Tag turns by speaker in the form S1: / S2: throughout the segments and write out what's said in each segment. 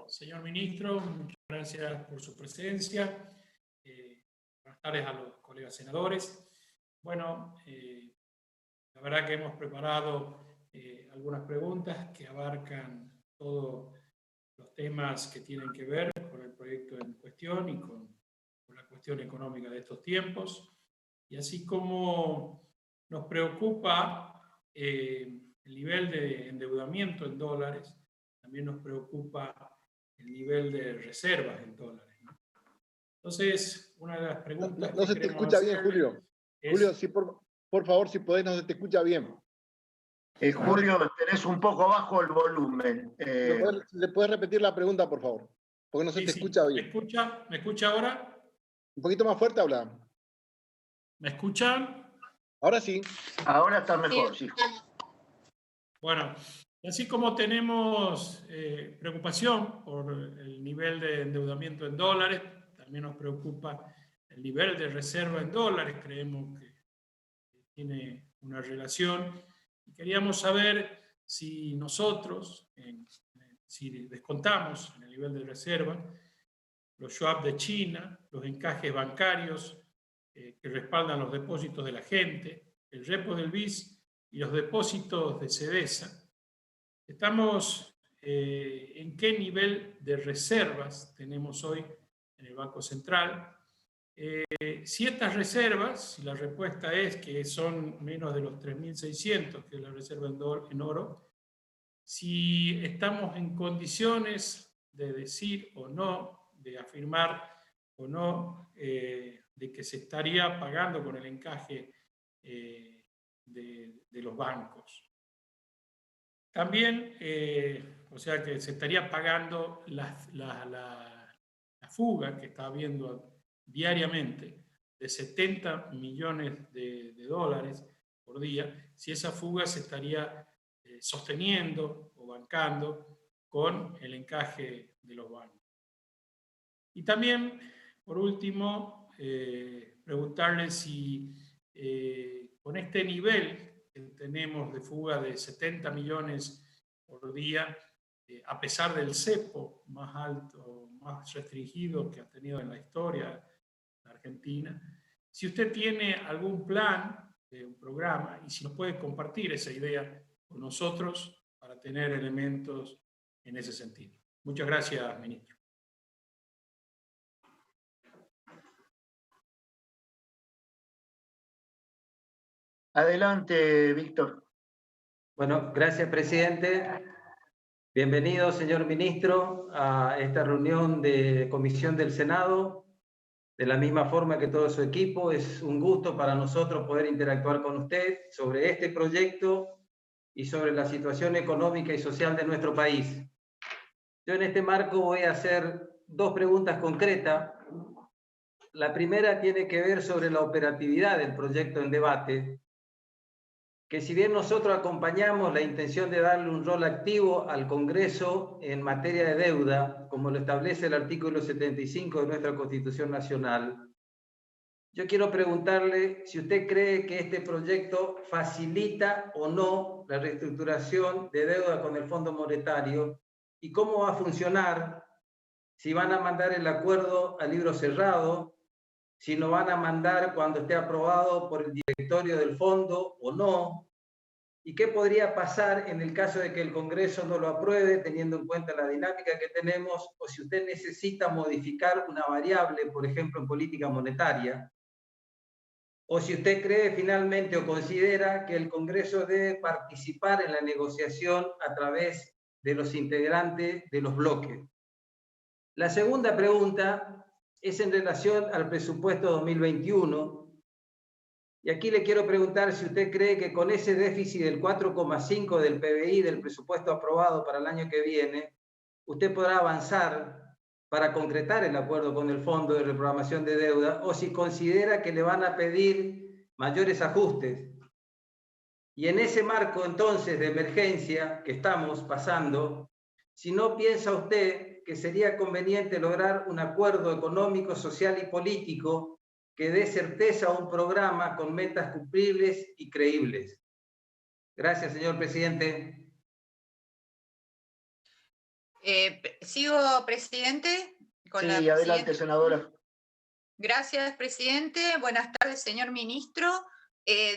S1: señor ministro, muchas gracias por su presencia. Buenas tardes a los colegas senadores. Bueno, la verdad que hemos preparado algunas preguntas que abarcan todos los temas que tienen que ver con el proyecto en cuestión y con la cuestión económica de estos tiempos. Y así como nos preocupa el nivel de endeudamiento en dólares, también nos preocupa el nivel de reservas en dólares, ¿no? Entonces, una de las preguntas
S2: no
S1: que
S2: se te
S1: queremos
S2: escucha bien, Julio.
S1: es...
S2: Julio, sí, por favor, si podés, no se te escucha bien.
S3: Julio, tenés un poco bajo el volumen.
S2: ¿Le puedes repetir la pregunta, por favor? Porque no se te escucha bien.
S1: ¿Me escucha ahora?
S2: Un poquito más fuerte habla.
S1: ¿Me escuchan?
S2: Ahora sí.
S3: Ahora está mejor, sí.
S1: Bueno, así como tenemos preocupación por el nivel de endeudamiento en dólares, también nos preocupa el nivel de reserva en dólares. Creemos que tiene una relación. Y queríamos saber si nosotros, si descontamos en el nivel de reserva, los swap de China, los encajes bancarios que respaldan los depósitos de la gente, el repo del BIS y los depósitos de CEDESA, estamos en qué nivel de reservas tenemos hoy en el Banco Central. Si estas reservas, si la respuesta es que son menos de los 3.600, que es la reserva en oro, si estamos en condiciones de decir o no, de afirmar o no, de que se estaría pagando con el encaje de los bancos. También, o sea que se estaría pagando la fuga que está habiendo diariamente de 70 millones de dólares por día, si esa fuga se estaría sosteniendo o bancando con el encaje de los bancos. Y también, por último, preguntarle si con este nivel que tenemos de fuga de 70 millones por día, a pesar del cepo más alto, más restringido que ha tenido en la historia de Argentina, si usted tiene algún plan, un programa, y si nos puede compartir esa idea con nosotros para tener elementos en ese sentido. Muchas gracias, ministro.
S3: Adelante, Víctor.
S4: Bueno, gracias, presidente. Bienvenido, señor ministro, a esta reunión de comisión del Senado. De la misma forma que todo su equipo, es un gusto para nosotros poder interactuar con usted sobre este proyecto y sobre la situación económica y social de nuestro país. Yo en este marco voy a hacer dos preguntas concretas. La primera tiene que ver sobre la operatividad del proyecto en debate, que si bien nosotros acompañamos la intención de darle un rol activo al Congreso en materia de deuda, como lo establece el artículo 75 de nuestra Constitución Nacional, yo quiero preguntarle si usted cree que este proyecto facilita o no la reestructuración de deuda con el Fondo Monetario y cómo va a funcionar, si van a mandar el acuerdo a libro cerrado, si lo van a mandar cuando esté aprobado por el directorio del fondo o no, y qué podría pasar en el caso de que el Congreso no lo apruebe, teniendo en cuenta la dinámica que tenemos, o si usted necesita modificar una variable, por ejemplo, en política monetaria, o si usted cree finalmente o considera que el Congreso debe participar en la negociación a través de los integrantes de los bloques. La segunda pregunta es en relación al presupuesto 2021. Y aquí le quiero preguntar si usted cree que con ese déficit del 4,5 del PBI del presupuesto aprobado para el año que viene, usted podrá avanzar para concretar el acuerdo con el Fondo de Reprogramación de Deuda, o si considera que le van a pedir mayores ajustes. Y en ese marco entonces de emergencia que estamos pasando, si no piensa usted que sería conveniente lograr un acuerdo económico, social y político que dé certeza a un programa con metas cumplibles y creíbles. Gracias, señor presidente.
S5: ¿Sigo, presidente?
S3: Sí, adelante, senadora.
S5: Gracias, presidente. Buenas tardes, señor ministro.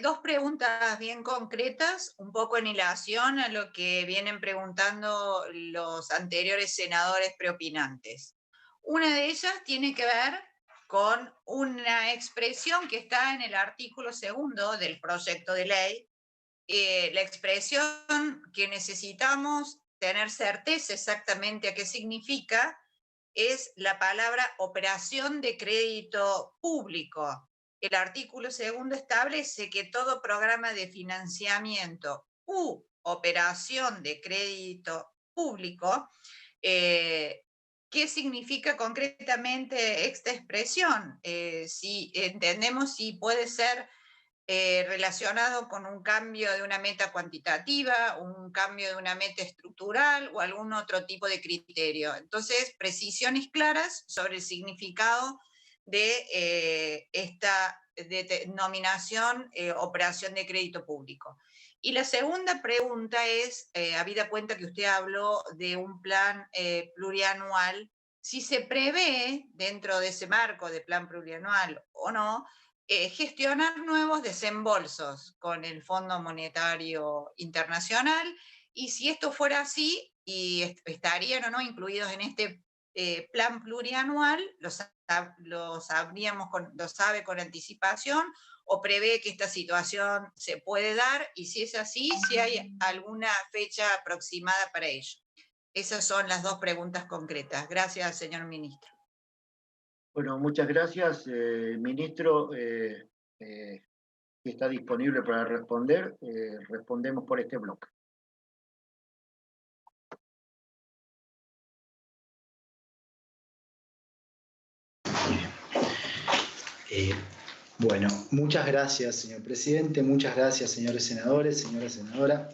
S5: Dos preguntas bien concretas, un poco en hilación a lo que vienen preguntando los anteriores senadores preopinantes. Una de ellas tiene que ver con una expresión que está en el artículo 2 del proyecto de ley. La expresión que necesitamos tener certeza exactamente a qué significa es la palabra operación de crédito público. El artículo 2 establece que todo programa de financiamiento u operación de crédito público, ¿qué significa concretamente esta expresión? Si entendemos si puede ser relacionado con un cambio de una meta cuantitativa, un cambio de una meta estructural o algún otro tipo de criterio. Entonces, precisiones claras sobre el significado de esta denominación operación de crédito público. Y la segunda pregunta es, habida cuenta que usted habló de un plan plurianual, si se prevé dentro de ese marco de plan plurianual o no, gestionar nuevos desembolsos con el Fondo Monetario Internacional, y si esto fuera así y estarían o no incluidos en este plan plurianual, lo sabe con anticipación o prevé que esta situación se puede dar, y si es así, si hay alguna fecha aproximada para ello. Esas son las dos preguntas concretas. Gracias, señor ministro.
S3: Bueno, muchas gracias, ministro. Si está disponible para responder, respondemos por este bloque.
S6: Bueno, muchas gracias, señor presidente, muchas gracias, señores senadores, señora senadora,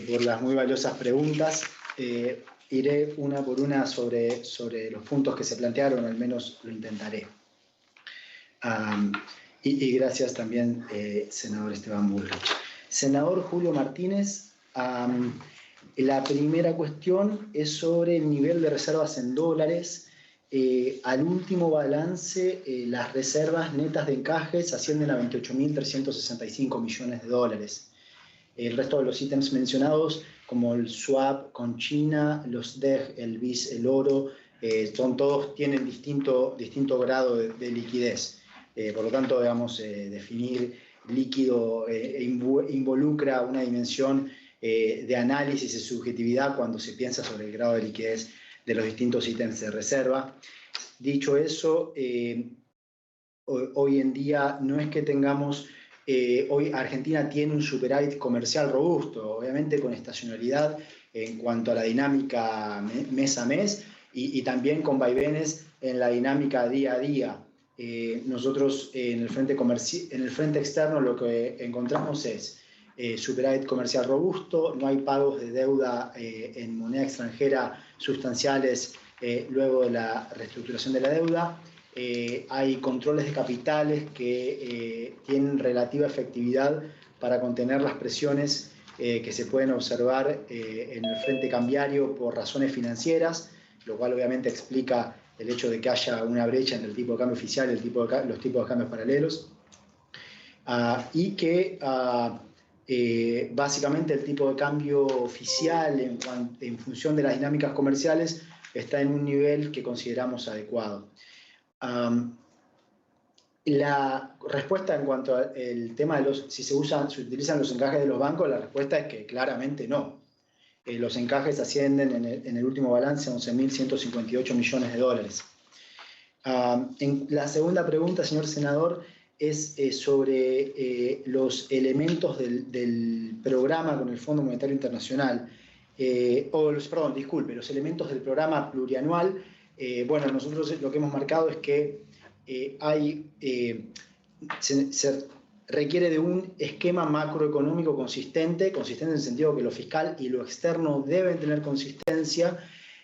S6: por las muy valiosas preguntas. Iré una por una sobre los puntos que se plantearon, al menos lo intentaré. Y gracias también, senador Esteban Bullrich. Senador Julio Martínez, la primera cuestión es sobre el nivel de reservas en dólares. Al último balance, las reservas netas de encajes ascienden a 28.365 millones de dólares. El resto de los ítems mencionados, como el swap con China, los DEG, el BIS, el oro, tienen distinto grado de liquidez. Por lo tanto, digamos, definir líquido involucra una dimensión de análisis y subjetividad cuando se piensa sobre el grado de liquidez de los distintos ítems de reserva. Dicho eso, hoy en día no es que tengamos... hoy Argentina tiene un superávit comercial robusto, obviamente con estacionalidad en cuanto a la dinámica mes a mes y también con vaivenes en la dinámica día a día. Nosotros en el frente externo lo que encontramos es superávit comercial robusto, no hay pagos de deuda en moneda extranjera sustanciales luego de la reestructuración de la deuda. Hay controles de capitales que tienen relativa efectividad para contener las presiones que se pueden observar en el frente cambiario por razones financieras, lo cual obviamente explica el hecho de que haya una brecha entre el tipo de cambio oficial y los tipos de cambios paralelos, y que básicamente el tipo de cambio oficial en función de las dinámicas comerciales está en un nivel que consideramos adecuado. La respuesta en cuanto al tema de si se utilizan los encajes de los bancos, la respuesta es que claramente no. Los encajes ascienden en el último balance a 11.158 millones de dólares. La segunda pregunta, señor senador, es sobre los elementos del programa con el Fondo Monetario Internacional, los elementos del programa plurianual. Bueno, nosotros lo que hemos marcado es que se requiere de un esquema macroeconómico consistente en el sentido que lo fiscal y lo externo deben tener consistencia,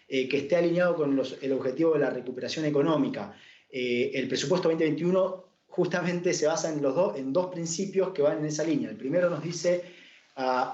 S6: que esté alineado con el objetivo de la recuperación económica. El presupuesto 2021 justamente se basa en dos principios que van en esa línea. El primero nos dice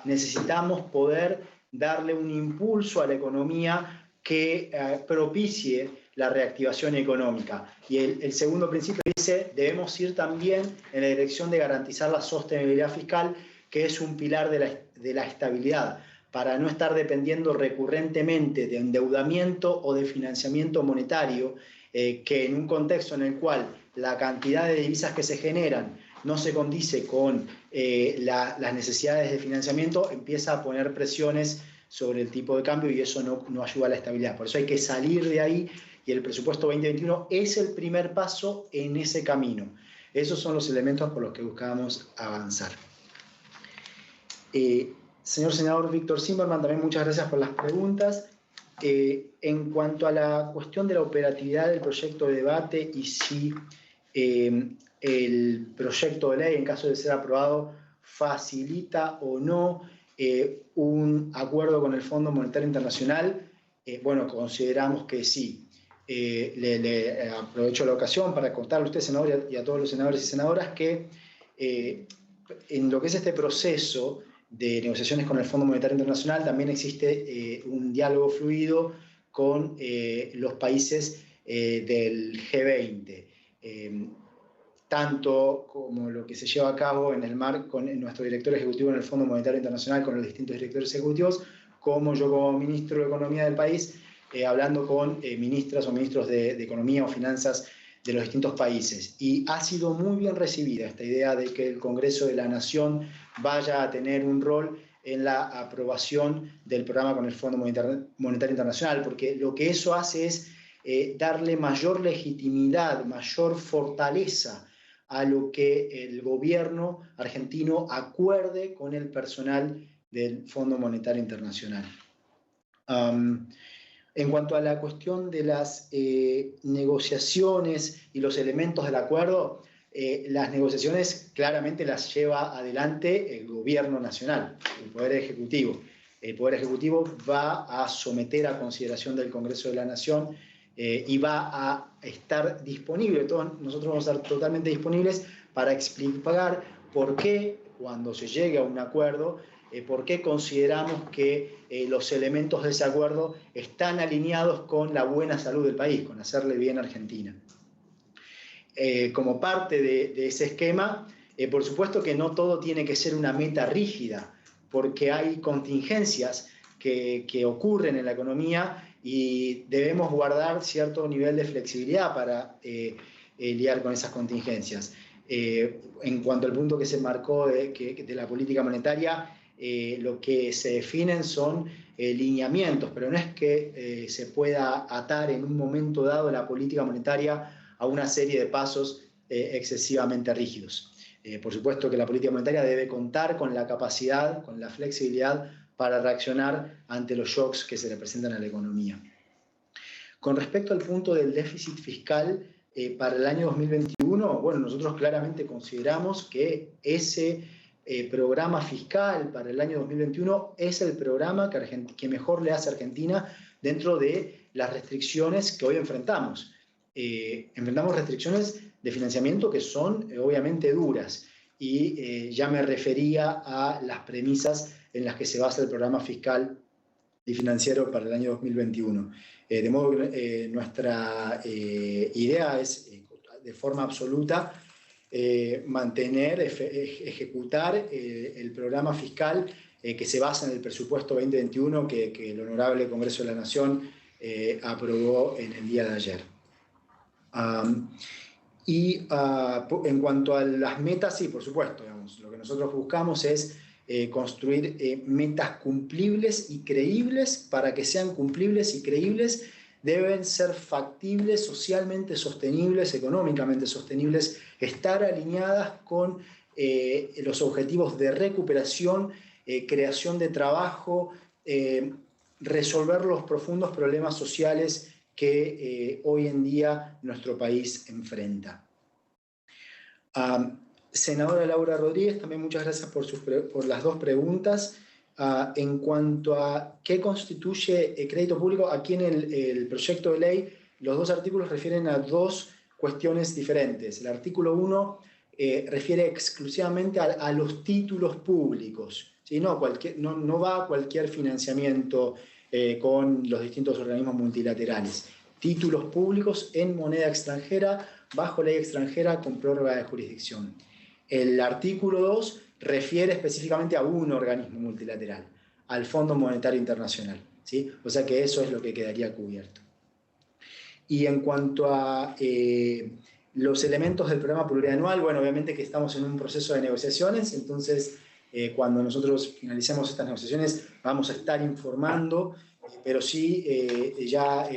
S6: necesitamos poder darle un impulso a la economía que propicie la reactivación económica. Y el segundo principio dice, debemos ir también en la dirección de garantizar la sostenibilidad fiscal, que es un pilar de la estabilidad, para no estar dependiendo recurrentemente de endeudamiento o de financiamiento monetario, que en un contexto en el cual la cantidad de divisas que se generan no se condice con las necesidades de financiamiento, empieza a poner presiones sobre el tipo de cambio y eso no ayuda a la estabilidad. Por eso hay que salir de ahí y el presupuesto 2021 es el primer paso en ese camino. Esos son los elementos por los que buscábamos avanzar. Señor senador Víctor Zimmerman, también muchas gracias por las preguntas. En cuanto a la cuestión de la operatividad del proyecto de debate y si el proyecto de ley, en caso de ser aprobado, facilita o no un acuerdo con el Fondo Monetario Internacional, bueno, consideramos que sí. Le aprovecho la ocasión para contarle a usted, senador, y a todos los senadores y senadoras que en lo que es este proceso de negociaciones con el Fondo Monetario Internacional también existe un diálogo fluido con los países del G20. Tanto como lo que se lleva a cabo en el mar con nuestro director ejecutivo en el Fondo Monetario Internacional, con los distintos directores ejecutivos, como yo como ministro de Economía del país, hablando con ministras o ministros de Economía o Finanzas de los distintos países. Y ha sido muy bien recibida esta idea de que el Congreso de la Nación vaya a tener un rol en la aprobación del programa con el Fondo Monetario Internacional, porque lo que eso hace es darle mayor legitimidad, mayor fortaleza a lo que el gobierno argentino acuerde con el personal del Fondo Monetario Internacional. En cuanto a la cuestión de las negociaciones y los elementos del acuerdo, las negociaciones claramente las lleva adelante el gobierno nacional, el Poder Ejecutivo. El Poder Ejecutivo va a someter a consideración del Congreso de la Nación y va a estar disponible, nosotros vamos a estar totalmente disponibles para explicar por qué, cuando se llegue a un acuerdo, por qué consideramos que los elementos de ese acuerdo están alineados con la buena salud del país, con hacerle bien a Argentina. Como parte de ese esquema, por supuesto que no todo tiene que ser una meta rígida, porque hay contingencias que ocurren en la economía y debemos guardar cierto nivel de flexibilidad para lidiar con esas contingencias. En cuanto al punto que se marcó de la política monetaria, lo que se definen son lineamientos, pero no es que se pueda atar en un momento dado la política monetaria a una serie de pasos excesivamente rígidos. Por supuesto que la política monetaria debe contar con la capacidad, con la flexibilidad para reaccionar ante los shocks que se le presentan a la economía. Con respecto al punto del déficit fiscal para el año 2021, bueno, nosotros claramente consideramos que ese programa fiscal para el año 2021 es el programa que mejor le hace a Argentina dentro de las restricciones que hoy enfrentamos. Enfrentamos restricciones de financiamiento que son obviamente duras y ya me refería a las premisas en las que se basa el programa fiscal y financiero para el año 2021. De modo que nuestra idea es, de forma absoluta, mantener, ejecutar el programa fiscal que se basa en el presupuesto 2021 que el Honorable Congreso de la Nación aprobó en el día de ayer. En cuanto a las metas, sí, por supuesto, digamos, lo que nosotros buscamos es construir metas cumplibles y creíbles. Para que sean cumplibles y creíbles deben ser factibles, socialmente sostenibles, económicamente sostenibles, estar alineadas con los objetivos de recuperación, creación de trabajo, resolver los profundos problemas sociales que hoy en día nuestro país enfrenta. Senadora Laura Rodríguez, también muchas gracias por las dos preguntas. En cuanto a qué constituye el crédito público, aquí en el proyecto de ley, los dos artículos refieren a dos cuestiones diferentes. El artículo 1 refiere exclusivamente a los títulos públicos, ¿sí? No va a cualquier financiamiento con los distintos organismos multilaterales. Títulos públicos en moneda extranjera, bajo ley extranjera con prórroga de jurisdicción. El artículo 2 refiere específicamente a un organismo multilateral, al Fondo Monetario Internacional, ¿sí? O sea que eso es lo que quedaría cubierto. Y en cuanto a los elementos del programa plurianual, bueno, obviamente que estamos en un proceso de negociaciones, entonces cuando nosotros finalicemos estas negociaciones vamos a estar informando, pero sí ya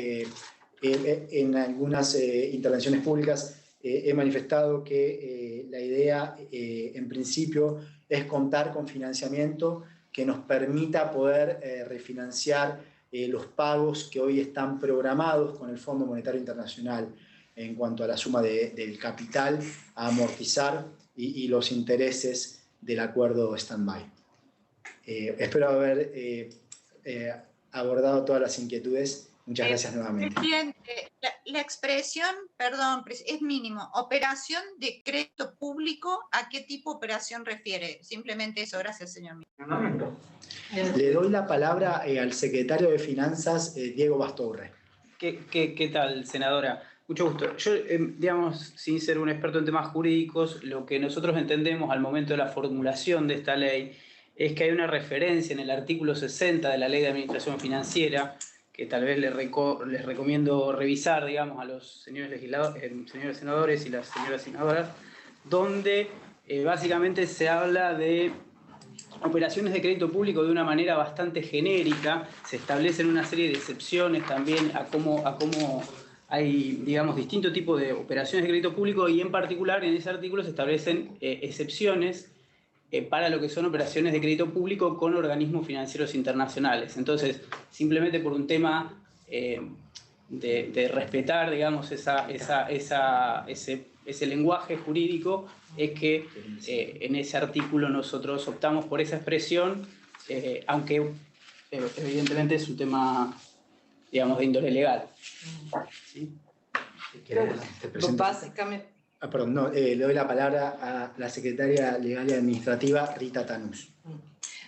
S6: en algunas intervenciones públicas he manifestado que la idea en principio es contar con financiamiento que nos permita poder refinanciar los pagos que hoy están programados con el Fondo Monetario Internacional en cuanto a la suma del capital a amortizar y los intereses del acuerdo stand-by. Espero haber abordado todas las inquietudes. Muchas gracias nuevamente.
S5: Presidente, la expresión, perdón, es mínimo. Operación de crédito público, ¿a qué tipo de operación refiere? Simplemente eso, gracias, señor ministro.
S6: Le doy la palabra al secretario de Finanzas, Diego Bastorre.
S7: ¿Qué tal, senadora? Mucho gusto. Yo, digamos, sin ser un experto en temas jurídicos, lo que nosotros entendemos al momento de la formulación de esta ley es que hay una referencia en el artículo 60 de la Ley de Administración Financiera, que tal vez les recomiendo revisar, digamos, a los señores senadores y las señoras senadoras, donde básicamente se habla de operaciones de crédito público de una manera bastante genérica. Se establecen una serie de excepciones también a cómo hay, digamos, distintos tipos de operaciones de crédito público, y en particular en ese artículo se establecen excepciones para lo que son operaciones de crédito público con organismos financieros internacionales. Entonces, simplemente por un tema de respetar, digamos, ese lenguaje jurídico, es que en ese artículo nosotros optamos por esa expresión, aunque evidentemente es un tema, digamos, de índole legal. ¿Sí?
S6: Básicamente... perdón, no, le doy la palabra a la secretaria legal y administrativa, Rita Tanús.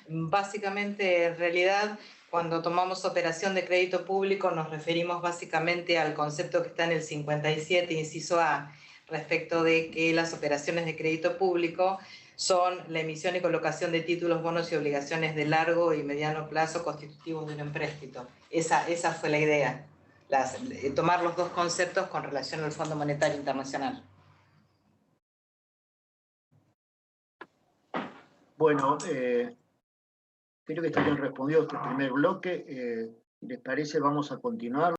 S8: Básicamente, en realidad, cuando tomamos operación de crédito público nos referimos básicamente al concepto que está en el 57, inciso A, respecto de que las operaciones de crédito público son la emisión y colocación de títulos, bonos y obligaciones de largo y mediano plazo constitutivos de un empréstito. Esa fue la idea, tomar los dos conceptos con relación al Fondo Monetario Internacional.
S3: Bueno, creo que está bien respondido este primer bloque. Si les parece, vamos a continuar.